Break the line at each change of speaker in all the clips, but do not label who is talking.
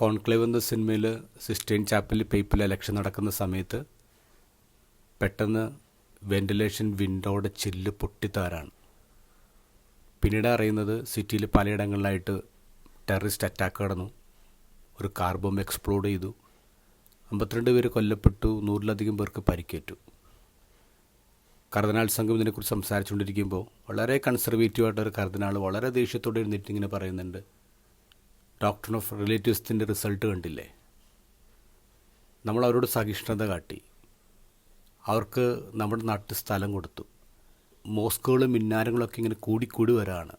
Conclave എന്ന സിനിമയിൽ cysteine ചാപ്പലിൽ papal election നടക്കുന്ന സമയത്ത് പെട്ടെന്ന് വെന്റിലേഷൻ വിൻഡോയുടെ ചില്ല് പൊട്ടിത്താരാണ്. പിന്നീട് അറിയുന്നത് സിറ്റിയിൽ പലയിടങ്ങളിലായിട്ട് ടെററിസ്റ്റ് അറ്റാക്ക് നടന്നു. ഒരു കാർ ബോംബ് എക്സ്പ്ലോഡ് ചെയ്തു. 52 പേര് കൊല്ലപ്പെട്ടു, 100-ലധികം പേർക്ക് പരിക്കേറ്റു. കർദിനാൾ സംഘം ഇതിനെക്കുറിച്ച് സംസാരിച്ചുകൊണ്ടിരിക്കുമ്പോൾ വളരെ കൺസർവേറ്റീവായിട്ടൊരു കർദിനാൾ വളരെ ദേഷ്യത്തോടെ എഴുന്നേറ്റ് ഇങ്ങനെ പറയുന്നുണ്ട്, ഡോക്ടർ ഓഫ് റിലേറ്റീവ്സിൻ്റെ റിസൾട്ട് കണ്ടില്ലേ? നമ്മൾ അവരോട് സഹിഷ്ണുത കാട്ടി, അവർക്ക് നമ്മുടെ നാട്ടിൽ സ്ഥലം കൊടുത്തു, മോസ്കുകളും മിന്നാരങ്ങളൊക്കെ ഇങ്ങനെ കൂടിക്കൂടി വരാണ്.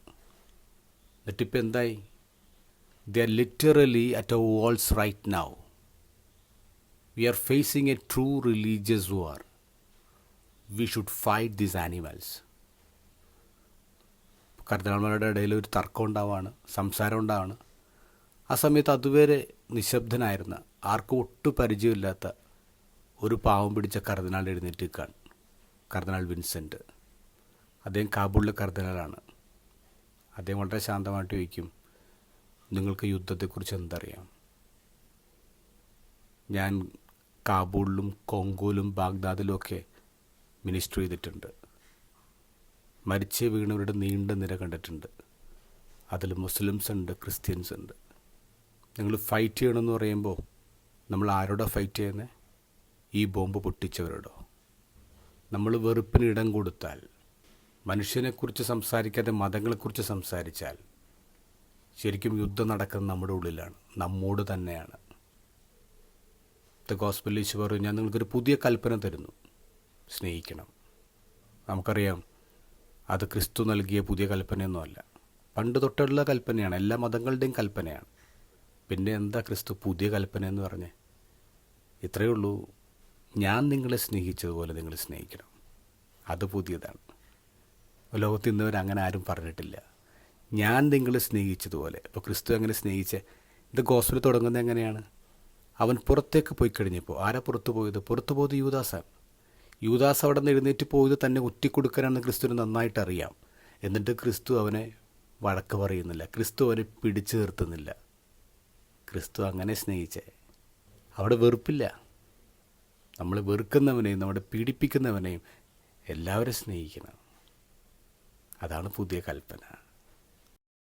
എന്നിട്ടിപ്പോൾ എന്തായി? They are literally at our walls right now. We are facing a true religious war. We should fight these animals. കർദിനാൾമാരുടെ ഇടയിൽ ഒരു തർക്കം ഉണ്ടാവുകയാണ്, സംസാരം ഉണ്ടാവുകയാണ്. ആ സമയത്ത് അതുവരെ നിശബ്ദനായിരുന്ന, ആർക്കും ഒട്ടും പരിചയമില്ലാത്ത ഒരു പാവം പിടിച്ച കർദിനാൾ എഴുന്നേറ്റ് നിൽക്കുകയാണ്. കർദിനാൾ വിൻസെൻ്റ്. അദ്ദേഹം കാബൂളിലെ കർദിനാളാണ്. അദ്ദേഹം വളരെ ശാന്തമായിട്ട് ചോദിക്കും, നിങ്ങൾക്ക് യുദ്ധത്തെക്കുറിച്ച് എന്തറിയാം? ഞാൻ കാബൂളിലും കോങ്കോയിലും ബാഗ്ദാദിലും ഒക്കെ മിനിസ്റ്റർ ചെയ്തിട്ടുണ്ട്. മരിച്ച് വീണവരുടെ നീണ്ട നിര കണ്ടിട്ടുണ്ട്. അതിൽ മുസ്ലിംസ് ഉണ്ട്, ക്രിസ്ത്യൻസ് ഉണ്ട്. നിങ്ങൾ ഫൈറ്റ് ചെയ്യണമെന്ന് പറയുമ്പോൾ നമ്മൾ ആരോടാ ഫൈറ്റ് ചെയ്യുന്നത്? ഈ ബോംബ് പൊട്ടിച്ചവരോടോ? നമ്മൾ വെറുപ്പിന് ഇടം കൊടുത്താൽ, മനുഷ്യനെക്കുറിച്ച് സംസാരിക്കാതെ മതങ്ങളെക്കുറിച്ച് സംസാരിച്ചാൽ ശരിക്കും യുദ്ധം നടക്കുന്നത് നമ്മുടെ ഉള്ളിലാണ്, നമ്മോട് തന്നെയാണ്. ദ ഗോസ്പൽ ഈശോ പറയും, ഞാൻ നിങ്ങൾക്കൊരു പുതിയ കൽപ്പന തരുന്നു, സ്നേഹിക്കണം. നമുക്കറിയാം അത് ക്രിസ്തു നൽകിയ പുതിയ കൽപ്പനയൊന്നുമല്ല, പണ്ട് തൊട്ടുള്ള കൽപ്പനയാണ്, എല്ലാ മതങ്ങളുടെയും കൽപ്പനയാണ്. പിന്നെ എന്താ ക്രിസ്തു പുതിയ കൽപ്പന എന്ന് പറഞ്ഞേ? ഇത്രയേ ഉള്ളൂ, ഞാൻ നിങ്ങളെ സ്നേഹിച്ചതുപോലെ നിങ്ങൾ സ്നേഹിക്കണം. അത് പുതിയതാണ്. ലോകത്ത് ഇന്നുവരെ അങ്ങനെ ആരും പറഞ്ഞിട്ടില്ല. ഞാൻ നിങ്ങളെ സ്നേഹിച്ചതുപോലെ. അപ്പോൾ ക്രിസ്തു എങ്ങനെ സ്നേഹിച്ചേ? ഇത് ഗോസ്പൽ തുടങ്ങുന്നത് എങ്ങനെയാണ്? അവൻ പുറത്തേക്ക് പോയി കഴിഞ്ഞപ്പോൾ ആരാ പുറത്തു പോയത്? പുറത്തു പോയത് യൂദാസാണ്. യൂദാസ് അവിടെ നിന്ന് എഴുന്നേറ്റ് പോയത് തന്നെ ഒറ്റിക്കൊടുക്കാനാണെന്ന് ക്രിസ്തുവിന് നന്നായിട്ട് അറിയാം. എന്നിട്ട് ക്രിസ്തു അവനെ വഴക്ക് പറയുന്നില്ല, ക്രിസ്തു അവനെ പിടിച്ചു നിർത്തുന്നില്ല. ക്രിസ്തു അങ്ങനെ സ്നേഹിച്ചേ. അവിടെ വെറുപ്പില്ല. നമ്മൾ വെറുക്കുന്നവനെയും നമ്മളെ പീഡിപ്പിക്കുന്നവനെയും എല്ലാവരും സ്നേഹിക്കണം. അതാണ് പുതിയ കൽപ്പന.